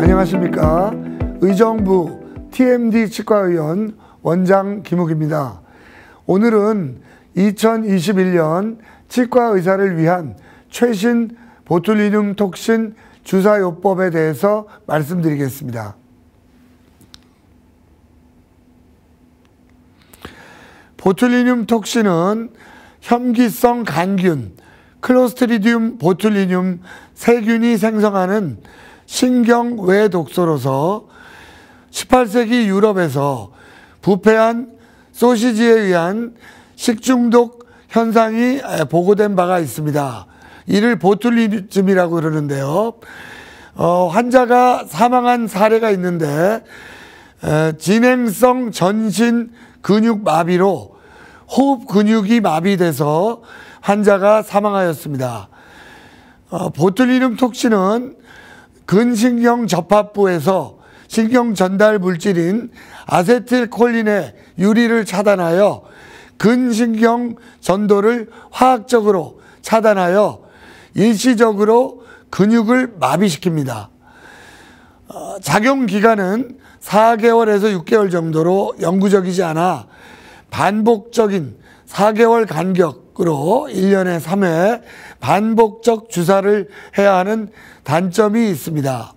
안녕하십니까. 의정부 TMD 치과의원 원장 김욱입니다. 오늘은 2021년 치과의사를 위한 최신 보툴리눔 톡신 주사요법에 대해서 말씀드리겠습니다. 보툴리눔 톡신은 혐기성 간균, 클로스트리디움 보툴리눔 세균이 생성하는 신경외 독소로서 18세기 유럽에서 부패한 소시지에 의한 식중독 현상이 보고된 바가 있습니다. 이를 보툴리즘이라고 그러는데요. 환자가 사망한 사례가 있는데 진행성 전신 근육 마비로 호흡 근육이 마비돼서 환자가 사망하였습니다. 보툴리눔 톡신은 근신경 접합부에서 신경 전달 물질인 아세틸콜린의 유리를 차단하여 근신경 전도를 화학적으로 차단하여 일시적으로 근육을 마비시킵니다. 작용 기간은 4개월에서 6개월 정도로 영구적이지 않아 반복적인 4개월 간격으로 1년에 3회 반복적 주사를 해야 하는 단점이 있습니다.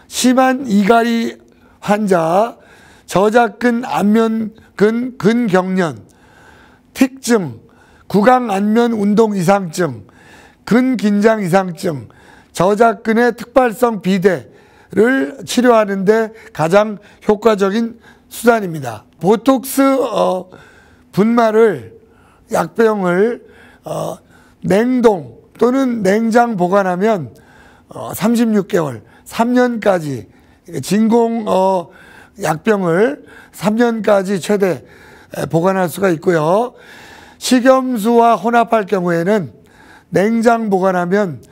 심한 이갈이 환자, 저작근 안면근 근경련, 틱증, 구강 안면 운동 이상증, 근긴장 이상증, 저작근의 특발성 비대를 치료하는 데 가장 효과적인 수단입니다. 보톡스 분말을 약병을 냉동 또는 냉장 보관하면 36개월, 3년까지 진공 약병을 3년까지 최대 보관할 수가 있고요. 식염수와 혼합할 경우에는 냉장 보관하면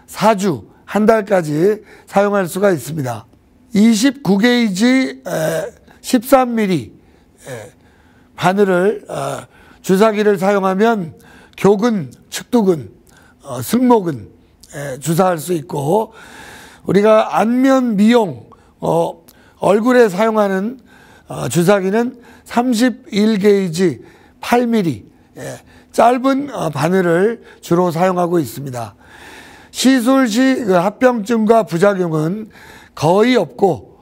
4주, 한 달까지 사용할 수가 있습니다. 29게이지 13mm 바늘을 주사기를 사용하면 교근, 측두근, 승모근 주사할 수 있고, 우리가 안면 미용 얼굴에 사용하는 주사기는 31게이지 8mm 짧은 바늘을 주로 사용하고 있습니다. 시술 시 합병증과 부작용은 거의 없고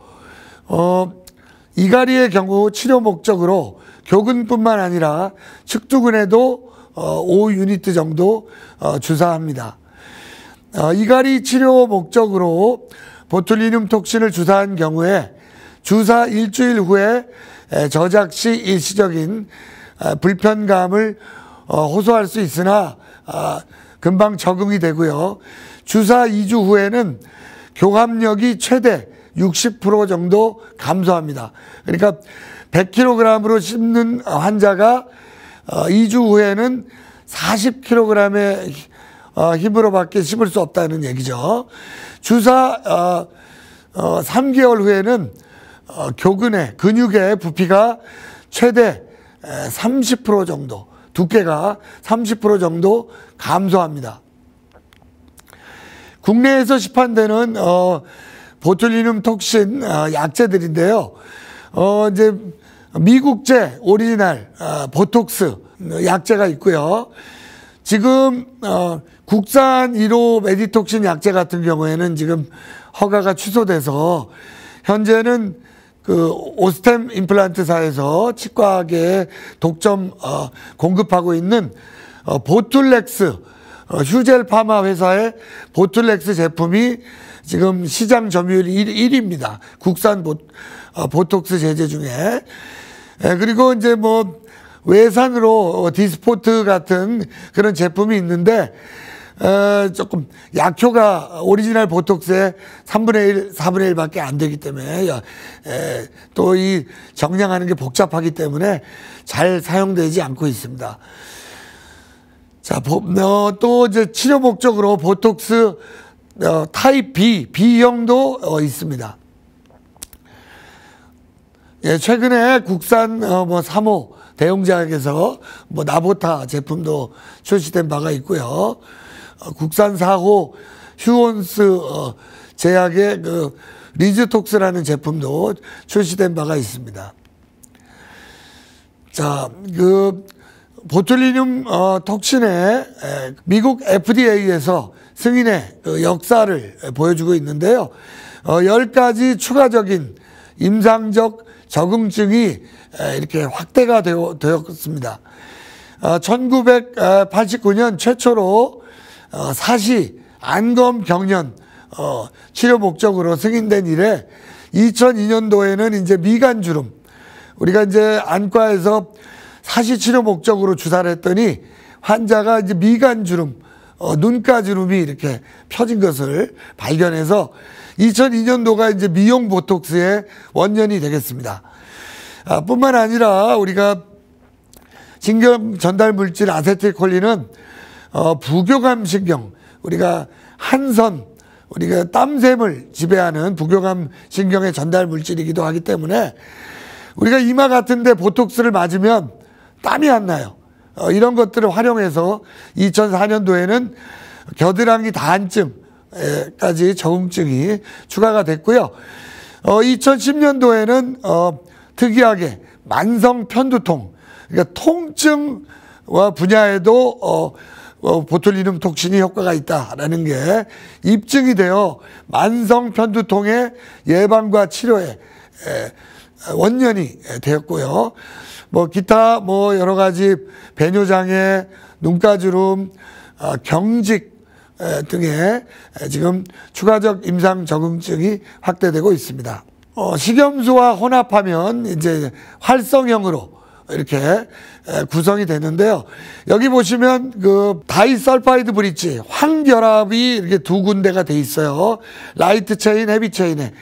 이갈이의 경우 치료 목적으로 교근뿐만 아니라 측두근에도 5유니트 정도 주사합니다. 이갈이 치료 목적으로 보툴리눔 톡신을 주사한 경우에 주사 일주일 후에 저작 시 일시적인 불편감을 호소할 수 있으나 금방 적응이 되고요. 주사 2주 후에는 교감력이 최대 60% 정도 감소합니다. 그러니까 100kg으로 씹는 환자가 2주 후에는 40kg의 힘으로밖에 씹을 수 없다는 얘기죠. 주사 3개월 후에는 교근의 근육의 부피가 최대 30% 정도, 두께가 30% 정도 감소합니다. 국내에서 시판되는 보툴리눔 톡신 약제들인데요. 이제 미국제 오리지널 보톡스 약제가 있고요. 지금 국산 1호 메디톡신 약제 같은 경우에는 지금 허가가 취소돼서 현재는 그 오스템 임플란트사에서 치과계에 독점 공급하고 있는 보툴렉스 휴젤 파마 회사의 보툴렉스 제품이 지금 시장 점유율 1위입니다. 국산 보톡스 제제 중에. 그리고 이제 뭐 외산으로 디스포트 같은 그런 제품이 있는데 조금 약효가 오리지널 보톡스의 3분의 1, 4분의 1밖에 안 되기 때문에 또 이 정량하는 게 복잡하기 때문에 잘 사용되지 않고 있습니다. 자, 또 이제 치료 목적으로 보톡스 타입 B, B형도 있습니다. 예, 최근에 국산 3호 대용제약에서 나보타 제품도 출시된 바가 있고요. 국산 4호 휴온스 제약의 그 리즈톡스라는 제품도 출시된 바가 있습니다. 자, 그 보툴리눔 톡신의 미국 FDA에서 승인의 그 역사를 보여주고 있는데요. 10가지 추가적인 임상적 적응증이 이렇게 확대가 되었습니다. 1989년 최초로 사시 안검 경련 치료 목적으로 승인된 이래 2002년도에는 이제 미간주름, 우리가 이제 안과에서 사시 치료 목적으로 주사를 했더니 환자가 이제 미간주름, 눈가주름이 이렇게 펴진 것을 발견해서 2002년도가 이제 미용 보톡스의 원년이 되겠습니다. 뿐만 아니라 우리가 신경 전달 물질 아세틸콜린은 부교감 신경, 우리가 한선, 우리가 땀샘을 지배하는 부교감 신경의 전달 물질이기도 하기 때문에 우리가 이마 같은데 보톡스를 맞으면 땀이 안 나요. 이런 것들을 활용해서 2004년도에는 겨드랑이 다한증까지 적응증이 추가가 됐고요. 2010년도에는 특이하게 만성 편두통, 그러니까 통증과 분야에도 보툴리눔 톡신이 효과가 있다라는 게 입증이 되어 만성 편두통의 예방과 치료에 원년이 되었고요. 뭐 기타 뭐 여러 가지 배뇨장애, 눈가주름, 경직 등의 지금 추가적 임상 적응증이 확대되고 있습니다. 식염수와 혼합하면 이제 활성형으로 이렇게 구성이 되는데요. 여기 보시면 그 다이설파이드 브릿지, 황결합이 이렇게 두 군데가 돼 있어요. 라이트 체인, 헤비 체인에.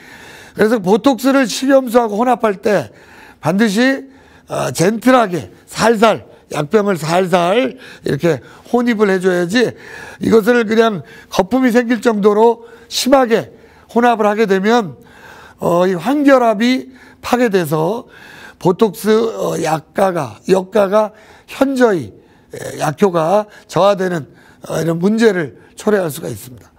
그래서 보톡스를 식염수하고 혼합할 때 반드시 젠틀하게 살살, 약병을 살살 이렇게 혼입을 해줘야지, 이것을 그냥 거품이 생길 정도로 심하게 혼합을 하게 되면 이 황결합이 파괴돼서 보톡스 역가가 현저히 약효가 저하되는 이런 문제를 초래할 수가 있습니다.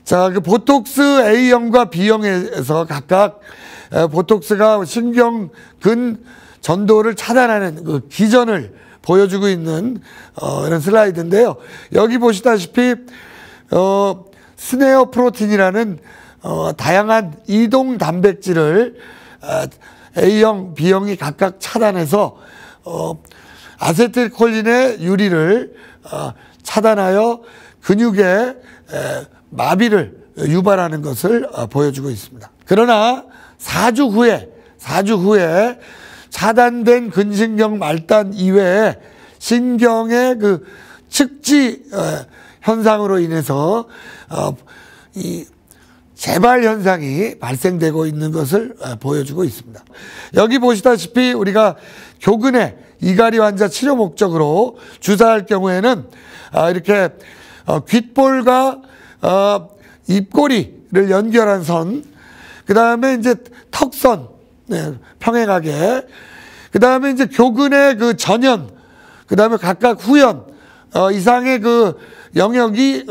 자, 그 보톡스 A형과 B형에서 각각 보톡스가 신경근 전도를 차단하는 그 기전을 보여주고 있는 이런 슬라이드인데요. 여기 보시다시피 스네어 프로틴이라는 다양한 이동 단백질을 A형, B형이 각각 차단해서 아세틸콜린의 유리를 차단하여 근육의 마비를 유발하는 것을 보여주고 있습니다. 그러나 4주 후에 차단된 근신경 말단 이외에 신경의 그 측지 현상으로 인해서 이 재발 현상이 발생되고 있는 것을 보여주고 있습니다. 여기 보시다시피 우리가 교근의 이갈이 환자 치료 목적으로 주사할 경우에는 이렇게 귓볼과 입꼬리를 연결한 선, 그 다음에 이제 턱선, 평행하게, 그 다음에 이제 교근의 그 전연, 그 다음에 각각 후연 이상의 그 영역이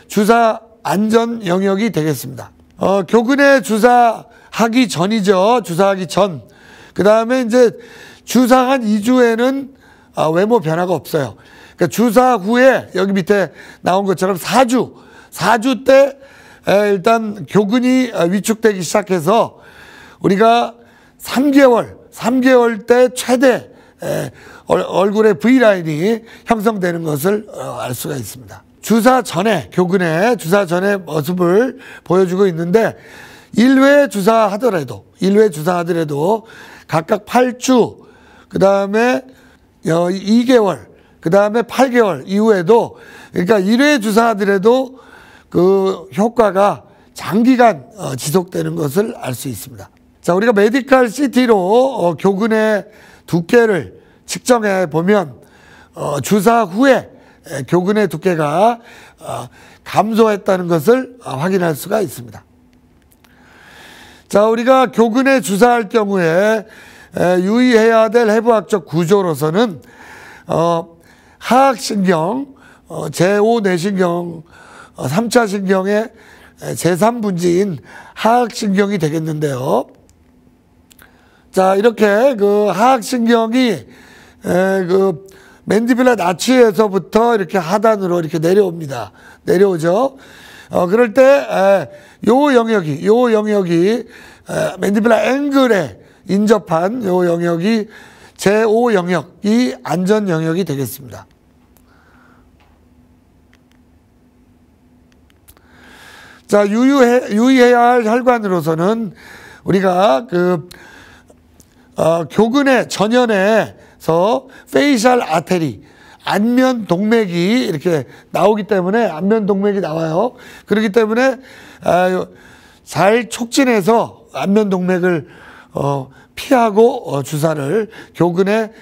주사 안전 영역이 되겠습니다. 교근의 주사하기 전이죠. 주사하기 전. 그 다음에 이제 주사한 2주에는 외모 변화가 없어요. 그러니까 주사 후에 여기 밑에 나온 것처럼 4주 때 일단 교근이 위축되기 시작해서 우리가 3개월 때 최대 얼굴의 V라인이 형성되는 것을 알 수가 있습니다. 주사 전에, 교근의 주사 전의 모습을 보여주고 있는데 1회 주사하더라도 각각 8주, 그 다음에 2개월, 그 다음에 8개월 이후에도, 그러니까 1회 주사하더라도 그 효과가 장기간 지속되는 것을 알 수 있습니다. 자, 우리가 메디컬 CT로 교근의 두께를 측정해 보면 주사 후에 교근의 두께가 감소했다는 것을 확인할 수가 있습니다. 자, 우리가 교근에 주사할 경우에 유의해야 될 해부학적 구조로서는 하악신경, 제5 뇌신경을 3차 신경의 제3분지인 하악신경이 되겠는데요. 자, 이렇게 그 하악신경이 그 맨디뷸라 나치에서부터 이렇게 하단으로 이렇게 내려옵니다. 내려오죠. 그럴 때 요 영역이 맨디뷸라 앵글에 인접한 요 영역이 제5 영역이 안전 영역이 되겠습니다. 자, 유의해야 할 혈관으로서는 우리가 그 교근의 전연에서 페이셜 아테리, 안면 동맥이 이렇게 나오기 때문에, 안면 동맥이 나와요. 그렇기 때문에 잘 촉진해서 안면 동맥을 피하고 주사를 교근의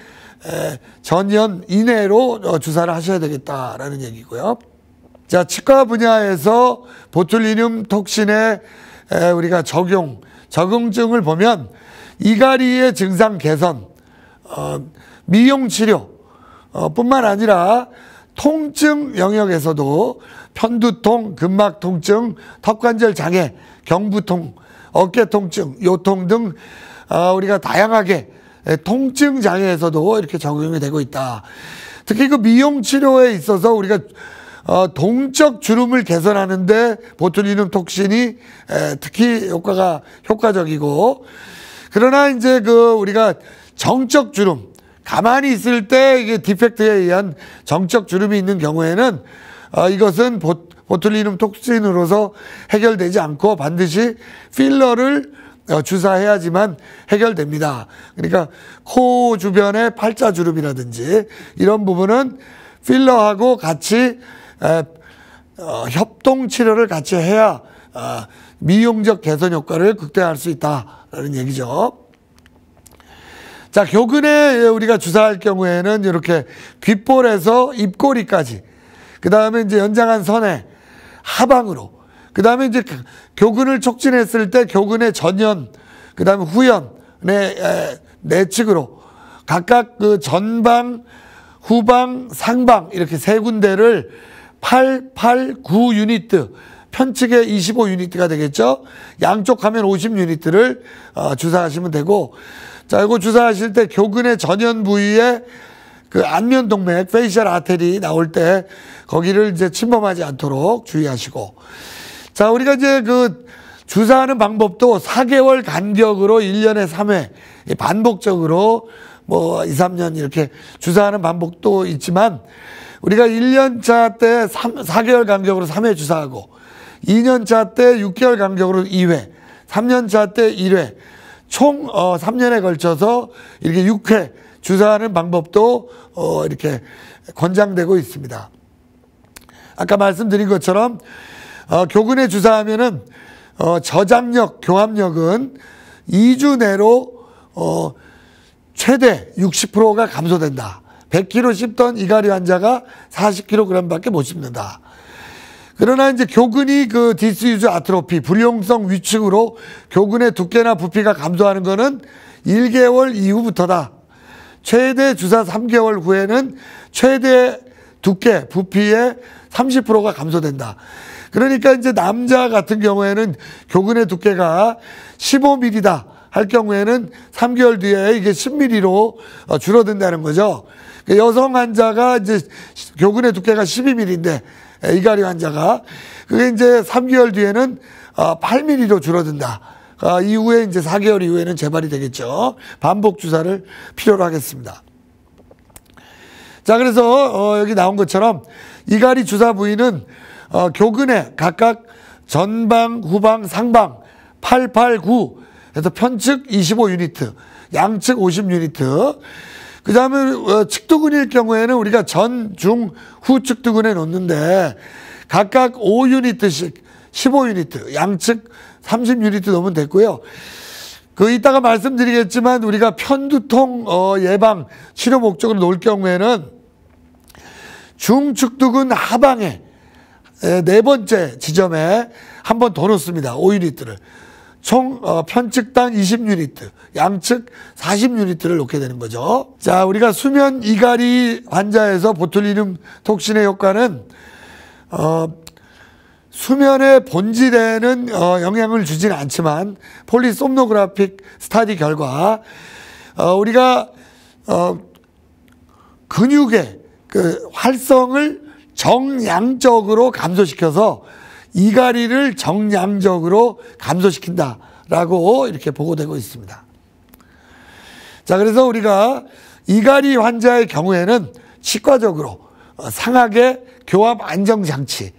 전연 이내로 주사를 하셔야 되겠다라는 얘기고요. 자, 치과 분야에서 보툴리눔 톡신의 우리가 적용증을 보면 이갈이의 증상 개선, 미용 치료 뿐만 아니라 통증 영역에서도 편두통, 근막 통증, 턱관절 장애, 경부통, 어깨 통증, 요통 등 우리가 다양하게 통증 장애에서도 이렇게 적용이 되고 있다. 특히 그 미용 치료에 있어서 우리가 동적 주름을 개선하는데 보툴리눔 톡신이 특히 효과적이고, 그러나 이제 그 우리가 정적 주름, 가만히 있을 때 이게 디펙트에 의한 정적 주름이 있는 경우에는 이것은 보툴리눔 톡신으로서 해결되지 않고 반드시 필러를 주사해야지만 해결됩니다. 그러니까 코 주변의 팔자주름이라든지 이런 부분은 필러하고 같이 협동 치료를 같이 해야 미용적 개선 효과를 극대화할 수 있다라는 얘기죠. 자, 교근에 우리가 주사할 경우에는 이렇게 귓볼에서 입꼬리까지, 그 다음에 이제 연장한 선에 하방으로, 그 다음에 이제 교근을 촉진했을 때 교근의 전연, 그 다음에 후연의 내측으로 각각 그 전방, 후방, 상방 이렇게 세 군데를 8, 9 유니트, 편측에 25 유니트가 되겠죠. 양쪽 하면 50 유니트를 주사하시면 되고, 자, 이거 주사하실 때 교근의 전연 부위에 그 안면 동맥, 페이셜 아테리 나올 때 거기를 이제 침범하지 않도록 주의하시고, 자, 우리가 이제 그 주사하는 방법도 4개월 간격으로 1년에 3회 반복적으로 뭐 2, 3년 이렇게 주사하는 방법도 있지만, 우리가 1년차 때 4개월 간격으로 3회 주사하고 2년차 때 6개월 간격으로 2회, 3년차 때 1회, 총 3년에 걸쳐서 이렇게 6회 주사하는 방법도 이렇게 권장되고 있습니다. 아까 말씀드린 것처럼 교근에 주사하면은 저장력, 교합력은 2주 내로 최대 60%가 감소된다. 100kg 씹던 이갈이 환자가 40kg밖에 못 씹는다. 그러나 이제 교근이 그 디스유즈 아트로피, 불용성 위축으로 교근의 두께나 부피가 감소하는 것은 1개월 이후부터다. 최대 주사 3개월 후에는 최대 두께, 부피의 30%가 감소된다. 그러니까 이제 남자 같은 경우에는 교근의 두께가 15mm다 할 경우에는 3개월 뒤에 이게 10mm로 줄어든다는 거죠. 여성 환자가 이제 교근의 두께가 12mm인데 이갈이 환자가 그게 이제 3개월 뒤에는 8mm로 줄어든다. 이후에 이제 4개월 이후에는 재발이 되겠죠. 반복 주사를 필요로 하겠습니다. 자, 그래서 여기 나온 것처럼 이갈이 주사 부위는 교근에 각각 전방, 후방, 상방 8, 9 해서 편측 25 유니트, 양측 50 유니트. 그 다음에 측두근일 경우에는 우리가 전, 중, 후 측두근에 놓는데 각각 5 유니트씩 15 유니트, 양측 30 유니트 놓으면 됐고요. 그 이따가 말씀드리겠지만 우리가 편두통 예방 치료 목적으로 놓을 경우에는 중측두근 하방에 네 번째 지점에 한 번 더 놓습니다. 5 유니트를. 총 편측당 20 유니트, 양측 40 유니트를 놓게 되는 거죠. 자, 우리가 수면 이갈이 환자에서 보툴리눔 톡신의 효과는 수면의 본질에는 영향을 주지는 않지만 폴리솜노그래픽 스터디 결과 우리가 근육의 그 활성을 정량적으로 감소시켜서 이갈이를 정량적으로 감소시킨다라고 이렇게 보고되고 있습니다. 자, 그래서 우리가 이갈이 환자의 경우에는 치과적으로 상하계 교합 안정장치,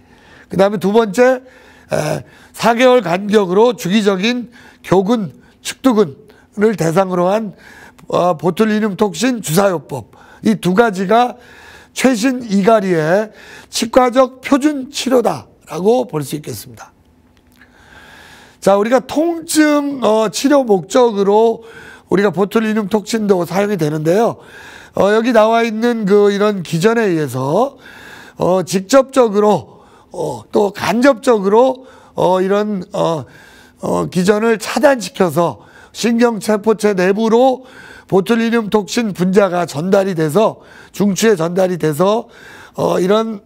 그 다음에 두 번째 4개월 간격으로 주기적인 교근, 측두근을 대상으로 한 보툴리눔 톡신 주사요법, 이 두 가지가 최신 이갈이의 치과적 표준 치료다라고 볼 수 있겠습니다. 자, 우리가 통증 치료 목적으로 우리가 보툴리눔 톡신도 사용이 되는데요. 여기 나와 있는 이런 기전에 의해서 직접적으로 또 간접적으로 이런 기전을 차단시켜서 신경세포체 내부로 보툴리눔 톡신 분자가 전달이 돼서 중추에 전달이 돼서 이런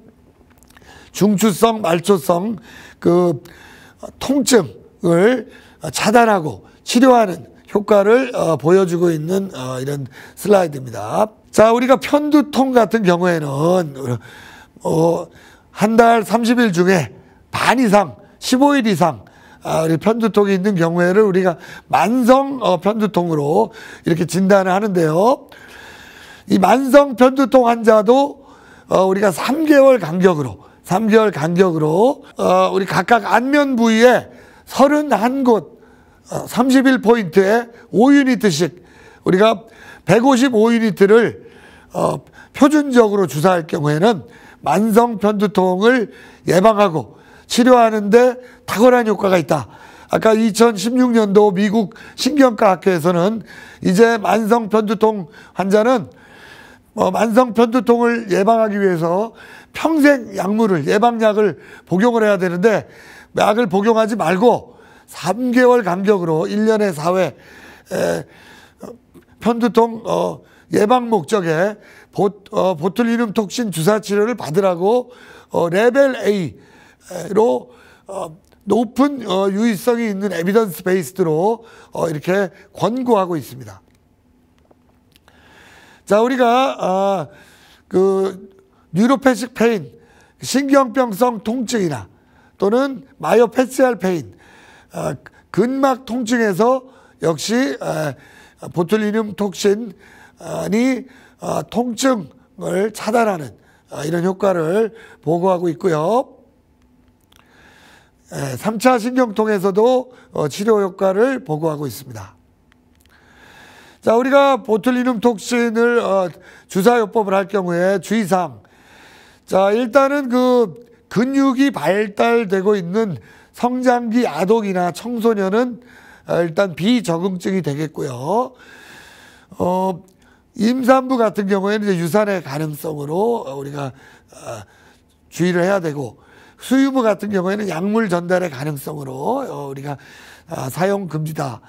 중추성, 말초성 그 통증을 차단하고 치료하는 효과를 보여주고 있는 이런 슬라이드입니다. 자, 우리가 편두통 같은 경우에는 한 달 30일 중에 반 이상, 15일 이상 우리 편두통이 있는 경우에를 우리가 만성 편두통으로 이렇게 진단을 하는데요. 이 만성 편두통 환자도 우리가 3개월 간격으로 우리 각각 안면 부위에 31곳 31포인트에 5유니트씩 우리가 155유니트를 표준적으로 주사할 경우에는 만성 편두통을 예방하고 치료하는데 탁월한 효과가 있다. 아까 2016년도 미국 신경과 학회에서는 이제 만성 편두통 환자는 만성 편두통을 예방하기 위해서 평생 예방약을 복용을 해야 되는데 약을 복용하지 말고 3개월 간격으로 1년에 4회 편두통 예방 목적에 보툴리눔 톡신 주사 치료를 받으라고 레벨 A로 높은 유의성이 있는 에비던스 베이스드로 이렇게 권고하고 있습니다. 자, 우리가 뉴로패식 페인, 신경병성 통증이나 또는 마이오패시알 페인, 근막 통증에서 역시 보툴리눔 톡신이 통증을 차단하는 이런 효과를 보고하고 있고요. 3차 신경통에서도 치료 효과를 보고하고 있습니다. 자, 우리가 보툴리눔 톡신을 주사요법을 할 경우에 주의사항. 자, 일단은 근육이 발달되고 있는 성장기 아동이나 청소년은 일단 비적응증이 되겠고요. 임산부 같은 경우에는 이제 유산의 가능성으로 우리가 주의를 해야 되고, 수유부 같은 경우에는 약물 전달의 가능성으로 우리가 사용 금지다.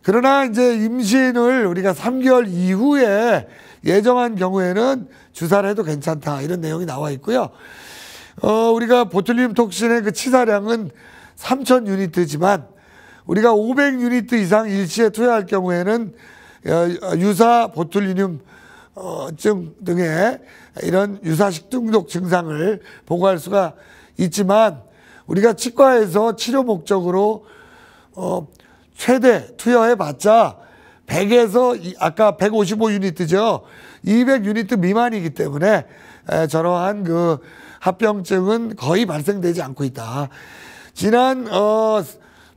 그러나 이제 임신을 우리가 3개월 이후에 예정한 경우에는 주사를 해도 괜찮다, 이런 내용이 나와 있고요. 우리가 보툴리눔 톡신의 그 치사량은 3,000유니트지만 우리가 500유니트 이상 일시에 투여할 경우에는 유사 보툴리눔 증 등의 이런 유사식 중독 증상을 보고할 수가 있지만, 우리가 치과에서 치료 목적으로 최대 투여해봤자 100에서 아까 155유니트죠. 200유니트 미만이기 때문에 저러한 합병증은 거의 발생되지 않고 있다. 지난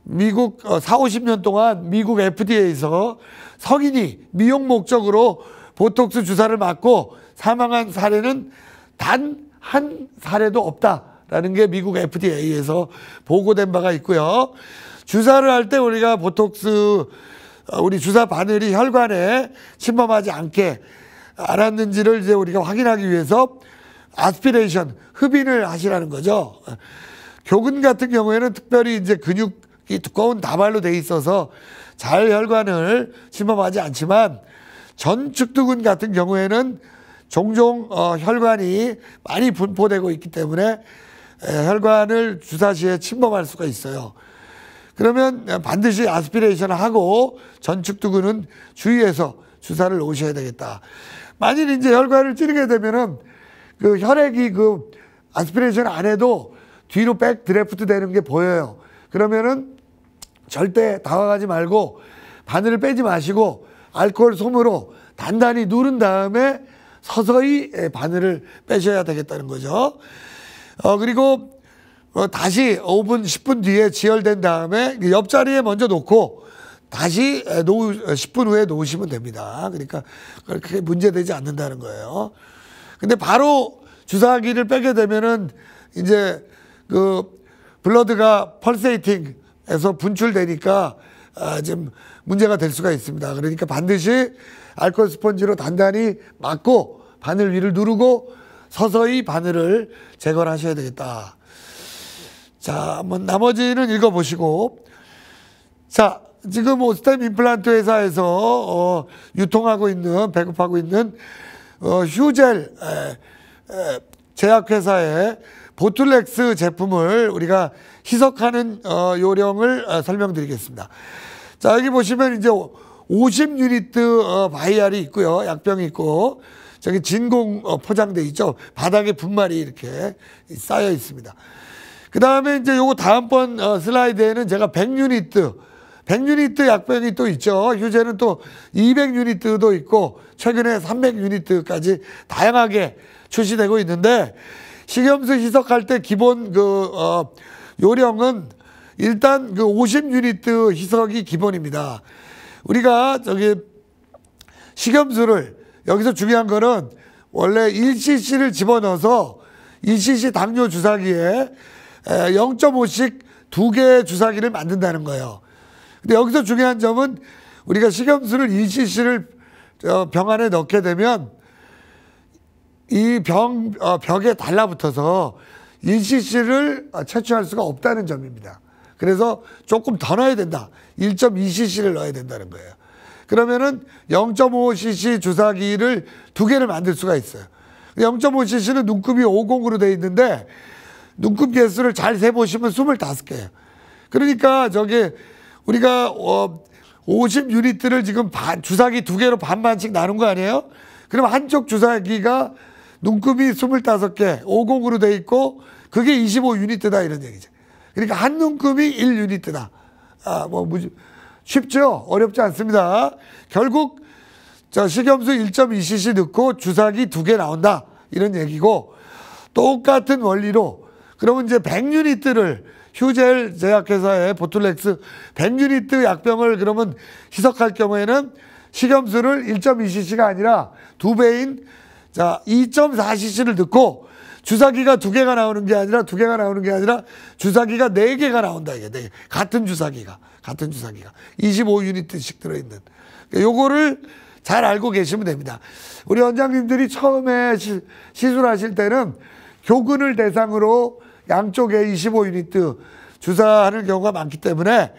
미국 40-50년 동안 미국 FDA에서 성인이 미용 목적으로 보톡스 주사를 맞고 사망한 사례는 단 한 사례도 없다라는 게 미국 FDA에서 보고된 바가 있고요. 주사를 할 때 우리가 보톡스 우리 주사 바늘이 혈관에 침범하지 않게 알았는지를 이제 우리가 확인하기 위해서 아스피레이션, 흡인을 하시라는 거죠. 교근 같은 경우에는 특별히 이제 근육이 두꺼운 다발로 돼 있어서 잘 혈관을 침범하지 않지만, 전측두근 같은 경우에는 종종 혈관이 많이 분포되고 있기 때문에 혈관을 주사 시에 침범할 수가 있어요. 그러면 반드시 아스피레이션을 하고 전축두근은 주의해서 주사를 놓으셔야 되겠다. 만일 이제 혈관을 찌르게 되면은 그 혈액이 그 아스피레이션 안 해도 뒤로 백 드래프트 되는 게 보여요. 그러면은 절대 당황하지 말고 바늘을 빼지 마시고 알코올 솜으로 단단히 누른 다음에 서서히 바늘을 빼셔야 되겠다는 거죠. 그리고 다시 5분, 10분 뒤에 지혈된 다음에 옆자리에 먼저 놓고 다시 10분 후에 놓으시면 됩니다. 그러니까 그렇게 문제되지 않는다는 거예요. 근데 바로 주사기를 빼게 되면은 이제 그 블러드가 펄세이팅해서 분출되니까 좀 문제가 될 수가 있습니다. 그러니까 반드시 알코올 스펀지로 단단히 막고 바늘 위를 누르고 서서히 바늘을 제거를 하셔야 되겠다. 자, 한번 나머지는 읽어보시고. 자, 지금 오스템 임플란트 회사에서 유통하고 있는, 배급하고 있는 휴젤 제약회사의 보툴렉스 제품을 우리가 희석하는 요령을 설명드리겠습니다. 자, 여기 보시면 이제 50유니트 바이알이 있고요. 약병이 있고, 저기 진공 포장돼 있죠. 바닥에 분말이 이렇게 쌓여 있습니다. 그 다음에 이제 요거 다음번 슬라이드에는 제가 100유니트 약병이 또 있죠. 휴제는 또 200유니트도 있고, 최근에 300유니트까지 다양하게 출시되고 있는데, 식염수 희석할 때 기본 요령은 일단 50유니트 희석이 기본입니다. 우리가 저기 식염수를, 여기서 중요한 거는 원래 1cc를 집어넣어서 1cc 당뇨 주사기에 0.5씩 2개의 주사기를 만든다는 거예요. 근데 여기서 중요한 점은 우리가 식염수를 1cc를 병 안에 넣게 되면 이 벽에 달라붙어서 1cc를 채취할 수가 없다는 점입니다. 그래서 조금 더 넣어야 된다. 1.2cc를 넣어야 된다는 거예요. 그러면은 0.5cc 주사기를 2개를 만들 수가 있어요. 0.5cc는 눈금이 50으로 되어 있는데 눈금 개수를 잘 세보시면 25개예요. 그러니까 저기 우리가 50유니트를 지금 주사기 2개로 반반씩 나눈 거 아니에요? 그럼 한쪽 주사기가 눈금이 25개, 50으로 되어 있고 그게 25유니트다 이런 얘기죠. 그러니까 한 눈금이 1유니트다. 쉽죠? 어렵지 않습니다. 결국 식염수 1.2cc 넣고 주사기 2개 나온다 이런 얘기고, 똑같은 원리로 그러면 이제 100유니트를 휴젤 제약회사의 보툴렉스 100유니트 약병을 그러면 희석할 경우에는 식염수를 1.2cc가 아니라 2배인 2.4cc를 넣고 주사기가 2개가 나오는 게 아니라 주사기가 4개가 나온다. 이게 4개. 같은 주사기가 25유니트씩 들어있는. 요거를 잘 알고 계시면 됩니다. 우리 원장님들이 처음에 시술하실 때는 교근을 대상으로 양쪽에 25유니트 주사하는 경우가 많기 때문에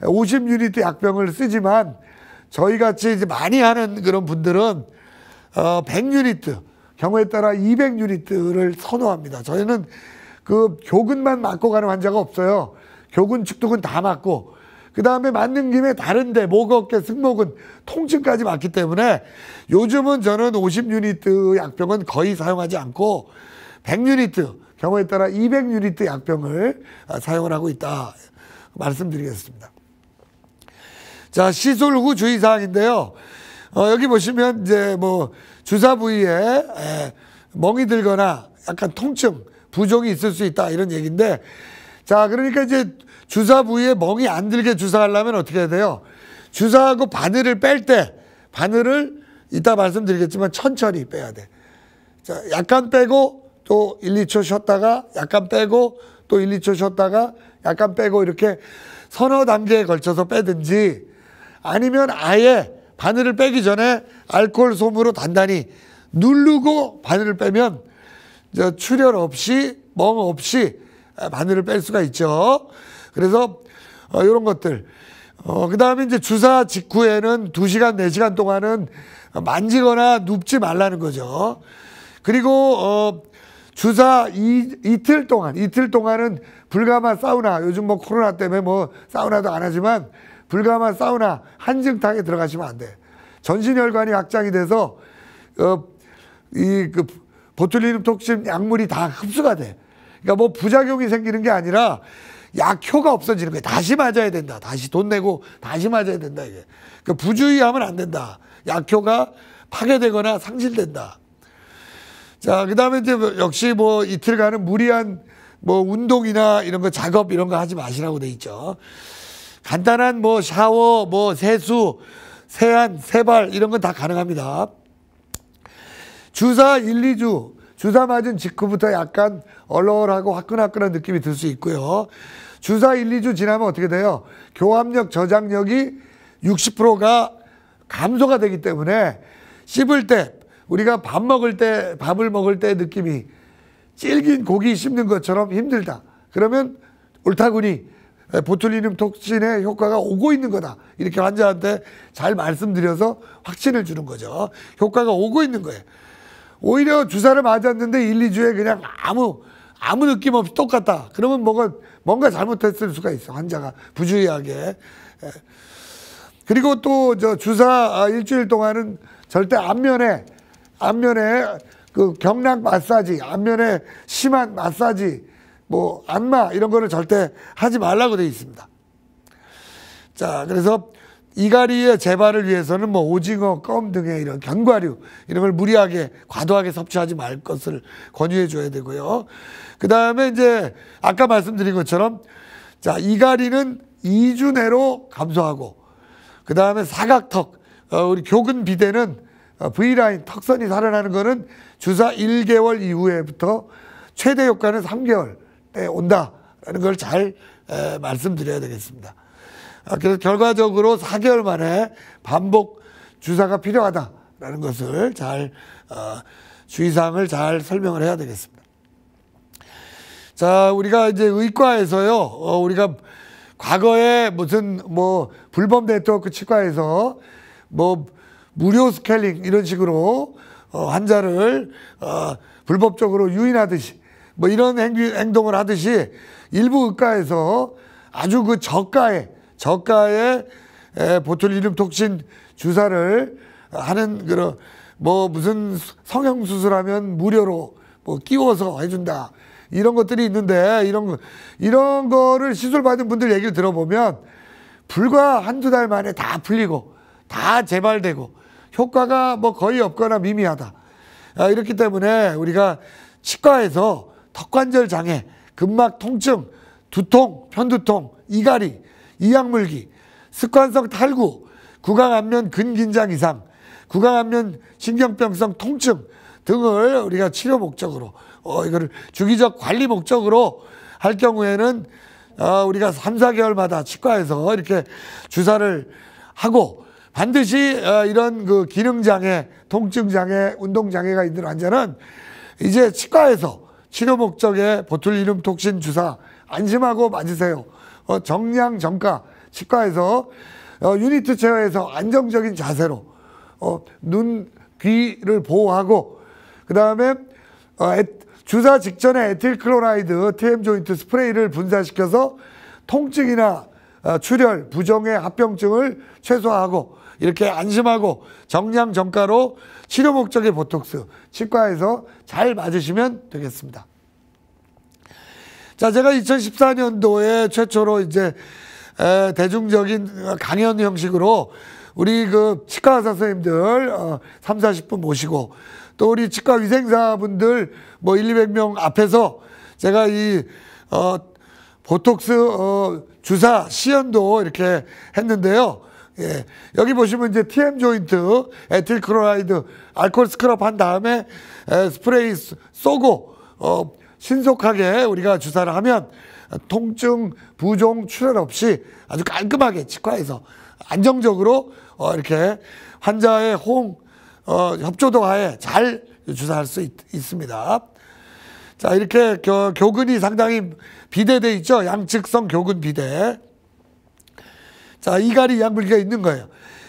50유니트 약병을 쓰지만 저희같이 이제 많이 하는 그런 분들은 100유니트, 경우에 따라 200유니트를 선호합니다. 저희는 그 교근만 맞고 가는 환자가 없어요. 교근, 축두근 다 맞고, 그 다음에 맞는 김에 다른데 목, 어깨, 승모근, 통증까지 맞기 때문에 요즘은 저는 50유니트 약병은 거의 사용하지 않고 100유니트, 경우에 따라 200유니트 약병을 사용을 하고 있다 말씀드리겠습니다. 자, 시술 후 주의사항인데요. 여기 보시면 이제 주사 부위에 멍이 들거나 약간 통증, 부종이 있을 수 있다 이런 얘기인데, 자, 그러니까 이제 주사 부위에 멍이 안 들게 주사하려면 어떻게 해야 돼요? 주사하고 바늘을 뺄 때 바늘을 이따 말씀드리겠지만 천천히 빼야 돼. 자, 약간 빼고 또 1, 2초 쉬었다가 약간 빼고 또 1, 2초 쉬었다가 약간 빼고 이렇게 서너 단계에 걸쳐서 빼든지, 아니면 아예 바늘을 빼기 전에 알코올 솜으로 단단히 누르고 바늘을 빼면 출혈 없이 멍 없이 바늘을 뺄 수가 있죠. 그래서 이런 것들. 그 다음에 이제 주사 직후에는 2시간, 4시간 동안은 만지거나 눕지 말라는 거죠. 그리고 주사 이틀 동안은 불가마 사우나, 요즘 뭐 코로나 때문에 뭐 사우나도 안 하지만 불가마 사우나 한증탕에 들어가시면 안 돼. 전신혈관이 확장이 돼서 그 보툴리눔 톡신 약물이 다 흡수가 돼. 그러니까 뭐 부작용이 생기는 게 아니라 약효가 없어지는 거예요. 다시 맞아야 된다. 다시 돈 내고 다시 맞아야 된다, 이게. 그러니까 부주의하면 안 된다. 약효가 파괴되거나 상실된다. 자, 그 다음에 이제 역시 뭐 이틀간은 무리한 뭐 운동이나 이런 거 작업 이런 거 하지 마시라고 돼 있죠. 간단한 뭐 샤워, 뭐 세수, 세안, 세발 이런 건 다 가능합니다. 주사 1, 2주, 주사 맞은 직후부터 약간 얼얼하고 화끈화끈한 느낌이 들 수 있고요. 주사 1, 2주 지나면 어떻게 돼요? 교합력, 저장력이 60%가 감소가 되기 때문에 씹을 때, 우리가 밥을 먹을 때 느낌이 질긴 고기 씹는 것처럼 힘들다. 그러면 옳다구니 보툴리눔 톡신의 효과가 오고 있는 거다. 이렇게 환자한테 잘 말씀드려서 확신을 주는 거죠. 효과가 오고 있는 거예요. 오히려 주사를 맞았는데 1, 2주에 그냥 아무 느낌 없이 똑같다. 그러면 뭔가 잘못했을 수가 있어. 환자가 부주의하게. 그리고 또 저 주사 일주일 동안은 절대 안면에 그 경락 마사지, 안면에 심한 마사지, 뭐 안마 이런 거를 절대 하지 말라고 되어 있습니다. 자, 그래서 이갈이의 재발을 위해서는 뭐 오징어, 껌 등의 이런 견과류 이런 걸 무리하게 과도하게 섭취하지 말 것을 권유해 줘야 되고요. 그 다음에 이제 아까 말씀드린 것처럼 자, 이갈이는 2주 내로 감소하고 그 다음에 사각턱, 우리 교근 비대는 V라인, 턱선이 살아나는 거는 주사 1개월 이후에부터 최대 효과는 3개월에 온다라는 걸 잘 말씀드려야 되겠습니다. 그래서 결과적으로 4개월 만에 반복 주사가 필요하다라는 것을 잘 주의사항을 잘 설명을 해야 되겠습니다. 자, 우리가 이제 의과에서요, 우리가 과거에 무슨 뭐 불법 네트워크 치과에서 뭐 무료 스케일링 이런 식으로 환자를 불법적으로 유인하듯이 뭐 이런 행동을 하듯이 일부 의과에서 아주 그 저가의 보툴리눔 톡신 주사를 하는 그런 뭐 무슨 성형 수술하면 무료로 뭐 끼워서 해준다 이런 것들이 있는데 이런 거를 시술 받은 분들 얘기를 들어보면 불과 한두 달 만에 다 풀리고 다 재발되고 효과가 뭐 거의 없거나 미미하다. 이렇기 때문에 우리가 치과에서 턱관절 장애, 근막 통증, 두통, 편두통, 이갈이, 이약물기, 습관성 탈구, 구강안면 근긴장 이상, 구강안면 신경병성 통증 등을 우리가 치료 목적으로 이거를 주기적 관리 목적으로 할 경우에는 우리가 3, 4개월마다 치과에서 이렇게 주사를 하고 반드시 이런 그 기능장애, 통증장애, 운동장애가 있는 환자는 이제 치과에서 치료 목적의 보툴리눔 톡신 주사 안심하고 맞으세요. 정량 정가 치과에서 유니트 체어에서 안정적인 자세로 눈, 귀를 보호하고 그 다음에 주사 직전에 에틸클로라이드 TM 조인트 스프레이를 분사시켜서 통증이나 출혈, 부종의 합병증을 최소화하고 이렇게 안심하고 정량 정가로 치료 목적의 보톡스 치과에서 잘 맞으시면 되겠습니다. 자, 제가 2014년도에 최초로 이제 대중적인 강연 형식으로 우리 그 치과 의사 선생님들 3, 40분 모시고 또 우리 치과 위생사분들 뭐 200명 앞에서 제가 이 보톡스 주사 시연도 이렇게 했는데요. 예, 여기 보시면 이제 TM 조인트, 에틸크로라이드, 알코올 스크럽 한 다음에 스프레이 쏘고 신속하게 우리가 주사를 하면 통증, 부종, 출혈 없이 아주 깔끔하게 치과에서 안정적으로 이렇게 환자의 협조도 하에 잘 주사할 수 있습니다. 자, 이렇게 교근이 상당히 비대돼 있죠. 양측성 교근 비대. 자, 이갈이 이약물기가 있는 거예요.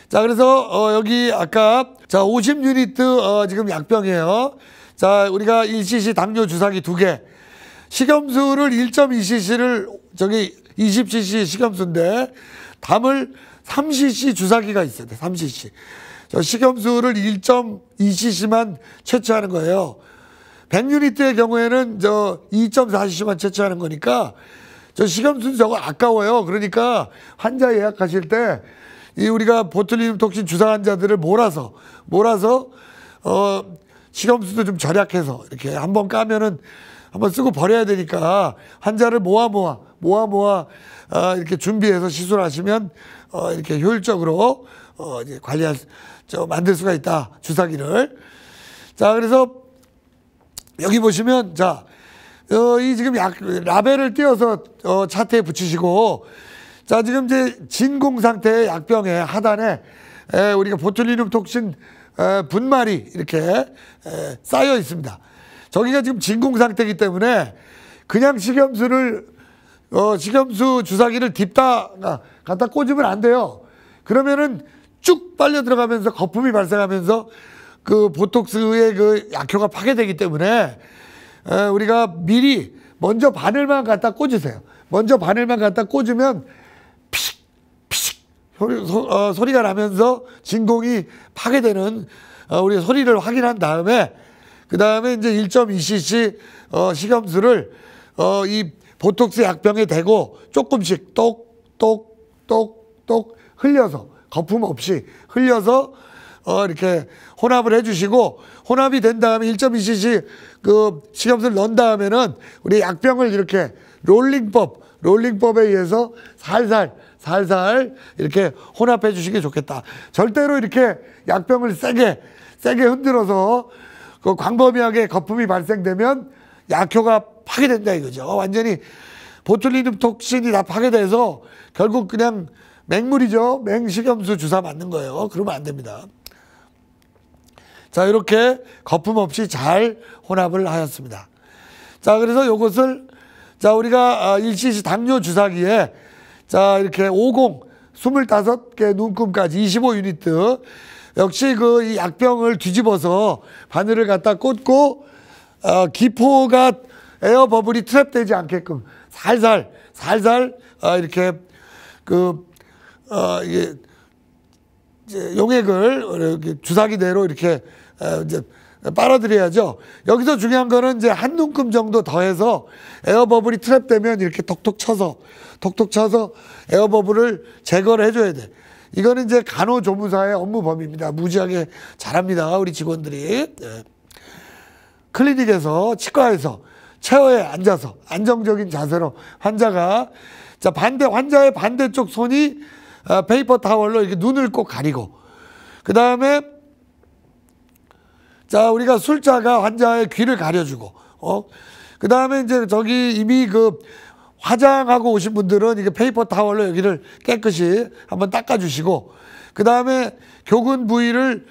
자, 그래서 여기 아까 자 50유니트 지금 약병이에요. 자, 우리가 1cc 당뇨 주사기 2개, 식염수를 1.2cc를 저기 20cc 식염수인데 담을 3cc 주사기가 있어야 돼. 3cc. 저 식염수를 1.2cc만 채취하는 거예요. 100유니트의 경우에는 저 2.4cc만 채취하는 거니까 저 식염수 저거 아까워요. 그러니까 환자 예약하실 때 이 우리가 보툴리눔 톡신 주사 환자들을 몰아서 식염수도 좀 절약해서 이렇게 한번 까면은 한번 쓰고 버려야 되니까 환자를 모아 이렇게 준비해서 시술하시면 이렇게 효율적으로 이제 만들 수가 있다, 주사기를. 자, 그래서 여기 보시면 자, 이 지금 라벨을 띄어서 차트에 붙이시고, 자, 지금 이제 진공 상태의 약병의 하단에 우리가 보툴리눔 톡신 분말이 이렇게 쌓여 있습니다. 저기가 지금 진공 상태이기 때문에 그냥 식염수 주사기를 딥다 갖다 꽂으면 안 돼요. 그러면은 쭉 빨려 들어가면서 거품이 발생하면서 그 보톡스의 그 약효가 파괴되기 때문에 우리가 미리 먼저 바늘만 갖다 꽂으세요. 먼저 바늘만 갖다 꽂으면 피식 피식 소리가 나면서 진공이 파괴되는 우리 소리를 확인한 다음에 그 다음에 이제 1.2cc 식염수를 이 보톡스 약병에 대고 조금씩 똑똑똑똑 흘려서 거품 없이 흘려서 이렇게 혼합을 해주시고, 혼합이 된 다음에 1.2cc 그 식염수를 넣은 다음에는 우리 약병을 이렇게 롤링법에 의해서 살살 이렇게 혼합해 주시기 좋겠다. 절대로 이렇게 약병을 세게 흔들어서 그 광범위하게 거품이 발생되면 약효가 파괴된다 이거죠. 완전히 보툴리눔 톡신이 다 파괴돼서 결국 그냥 맹물이죠. 맹식염수 주사 맞는 거예요. 그러면 안 됩니다. 자, 이렇게 거품 없이 잘 혼합을 하였습니다. 자, 그래서 요것을 자, 우리가 1cc 당뇨 주사기에 자, 이렇게 25개 눈금까지 25유니트 역시 그 이 약병을 뒤집어서 바늘을 갖다 꽂고 기포가 에어 버블이 트랩되지 않게끔 살살 이렇게 이게 용액을 이렇게 주사기대로 이렇게 이제 빨아들여야죠. 여기서 중요한 거는 이제 한 눈금 정도 더해서 에어 버블이 트랩되면 이렇게 톡톡 쳐서 에어 버블을 제거를 해줘야 돼. 이거는 이제 간호조무사의 업무 범위입니다. 무지하게 잘합니다, 우리 직원들이. 네. 클리닉에서, 치과에서 체어에 앉아서 안정적인 자세로 환자의 반대쪽 손이 페이퍼 타월로 이렇게 눈을 꼭 가리고, 그 다음에 자, 우리가 술자가 환자의 귀를 가려주고, 그 다음에 이제 저기 이미 그 화장하고 오신 분들은 이게 페이퍼 타월로 여기를 깨끗이 한번 닦아주시고, 그 다음에 교근 부위를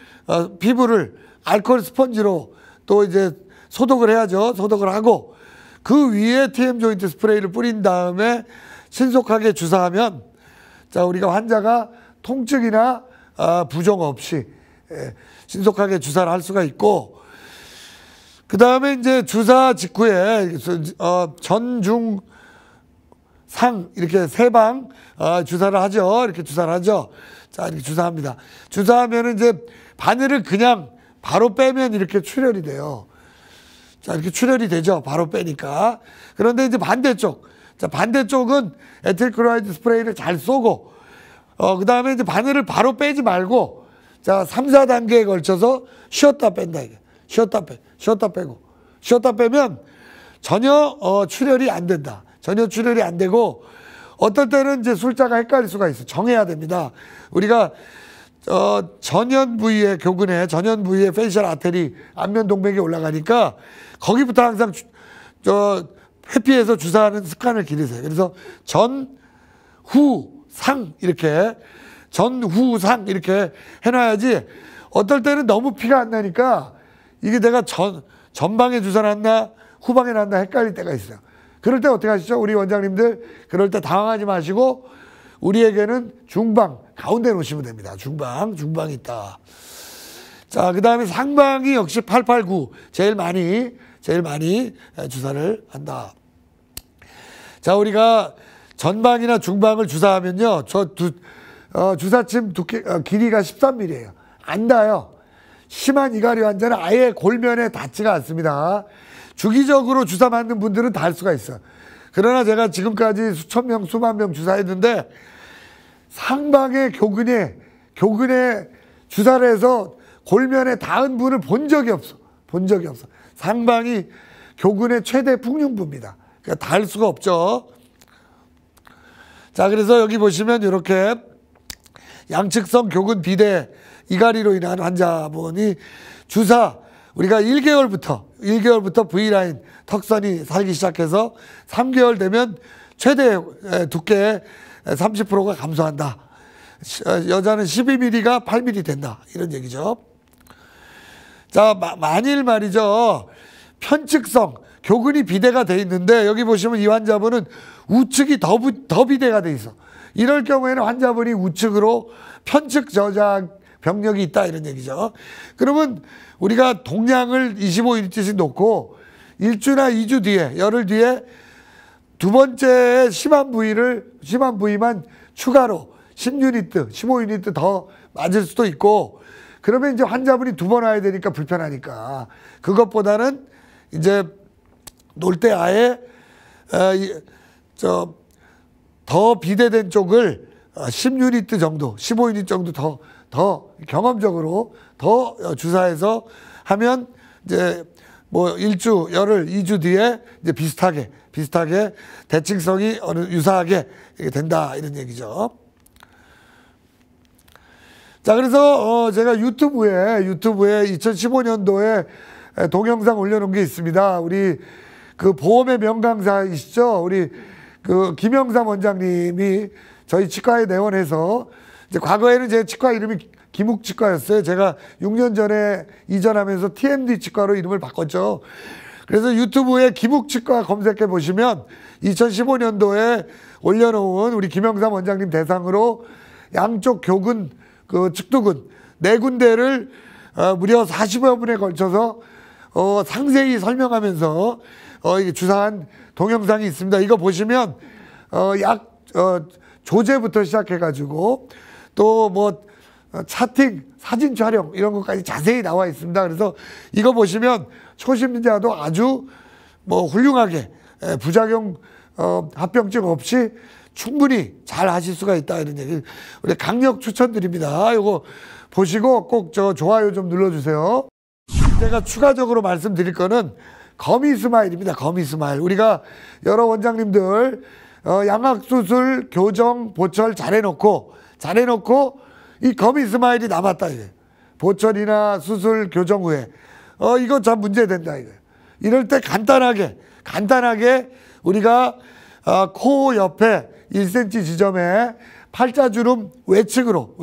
피부를 알코올 스펀지로 또 이제 소독을 해야죠. 소독을 하고 그 위에 TM 조인트 스프레이를 뿌린 다음에 신속하게 주사하면 자, 우리가 환자가 통증이나 부종 없이 신속하게 주사를 할 수가 있고, 그 다음에 이제 주사 직후에 전중 상 이렇게 세 방 주사를 하죠. 이렇게 주사를 하죠. 자, 이렇게 주사합니다. 주사하면은 이제 바늘을 그냥 바로 빼면 이렇게 출혈이 돼요. 자, 이렇게 출혈이 되죠. 바로 빼니까. 그런데 이제 반대쪽. 자, 반대쪽은 에틸크로라이드 스프레이를 잘 쏘고, 그 다음에 이제 바늘을 바로 빼지 말고, 자, 3, 4단계에 걸쳐서 쉬었다 뺀다. 이게. 쉬었다 빼고. 쉬었다 빼면 전혀 출혈이 안 된다. 전혀 출혈이 안 되고, 어떨 때는 이제 술자가 헷갈릴 수가 있어. 정해야 됩니다. 우리가 전현 부위에 교근에 전현 부위에 페이셜 아테리 안면 동맥이 올라가니까 거기부터 항상 회피해서 주사하는 습관을 기르세요. 그래서 전, 후, 상 이렇게 해놔야지. 어떨 때는 너무 피가 안 나니까 이게 내가 전방에 주사 놨나 후방에 놨나 헷갈릴 때가 있어요. 그럴 때 어떻게 하시죠? 우리 원장님들 그럴 때 당황하지 마시고 우리에게는 중방 가운데 놓으시면 됩니다. 중방이 있다. 자, 그 다음에 상방이 역시 889 제일 많이 주사를 한다. 자, 우리가 전방이나 중방을 주사하면요, 주사침 두께 길이가 13mm예요. 안 닿아요. 심한 이가리 환자는 아예 골면에 닿지가 않습니다. 주기적으로 주사 맞는 분들은 닿을 수가 있어요. 그러나 제가 지금까지 수천 명, 수만 명 주사했는데 상방의 교근에 주사를 해서 골면에 닿은 분을 본 적이 없어. 상방이 교근의 최대 풍륜부입니다. 그러니까 닿을 수가 없죠. 자, 그래서 여기 보시면 이렇게 양측성 교근 비대 이가리로 인한 환자분이 주사 우리가 1개월부터 V라인 턱선이 살기 시작해서 3개월 되면 최대 두께 30%가 감소한다. 여자는 12mm가 8mm 된다. 이런 얘기죠. 자, 만일 말이죠. 편측성 교근이 비대가 돼 있는데 여기 보시면 이 환자분은 우측이 더 비대가 돼 있어. 이럴 경우에는 환자분이 우측으로 편측 저작 병력이 있다 이런 얘기죠. 그러면 우리가 동량을 25유니트씩 놓고 1주나 2주 뒤에 열흘 뒤에 두 번째 심한 부위만 추가로 10유니트, 15유니트 더 맞을 수도 있고 그러면 이제 환자분이 두 번 와야 되니까 불편하니까 그것보다는 이제 놀 때 아예 더 비대된 쪽을 10유니트 정도, 15유니트 정도 더 경험적으로 더 주사해서 하면 이제 뭐 1주, 열흘, 2주 뒤에 이제 비슷하게 대칭성이 유사하게 된다 이런 얘기죠. 자, 그래서 제가 유튜브에 2015년도에 동영상 올려놓은 게 있습니다. 우리 그 보험의 명강사이시죠. 우리 그 김영삼 원장님이 저희 치과에 내원해서 이제 과거에는 제 치과 이름이 기묵치과였어요. 제가 6년 전에 이전하면서 TMD 치과로 이름을 바꿨죠. 그래서 유튜브에 기묵치과 검색해 보시면 2015년도에 올려놓은 우리 김영삼 원장님 대상으로 양쪽 교근, 그 측두근 4군데를 무려 40여 분에 걸쳐서 상세히 설명하면서 이게 주사한 동영상이 있습니다. 이거 보시면 조제부터 시작해가지고 또 뭐 차팅, 사진 촬영 이런 것까지 자세히 나와 있습니다. 그래서 이거 보시면 초심자도 아주 뭐 훌륭하게 부작용 합병증 없이 충분히 잘 하실 수가 있다 이런 얘기 우리 강력 추천드립니다. 이거 보시고 꼭 좋아요 좀 눌러주세요. 제가 추가적으로 말씀드릴 거는 거미스마일입니다. 거미스마일. 우리가 여러 원장님들 양악수술, 교정, 보철 잘해놓고 이 거미스마일이 남았다 이게. 보철이나 수술, 교정 후에 이거 참 문제된다 이거. 이럴 때 간단하게 우리가 코 옆에 1cm 지점에 팔자주름 외측으로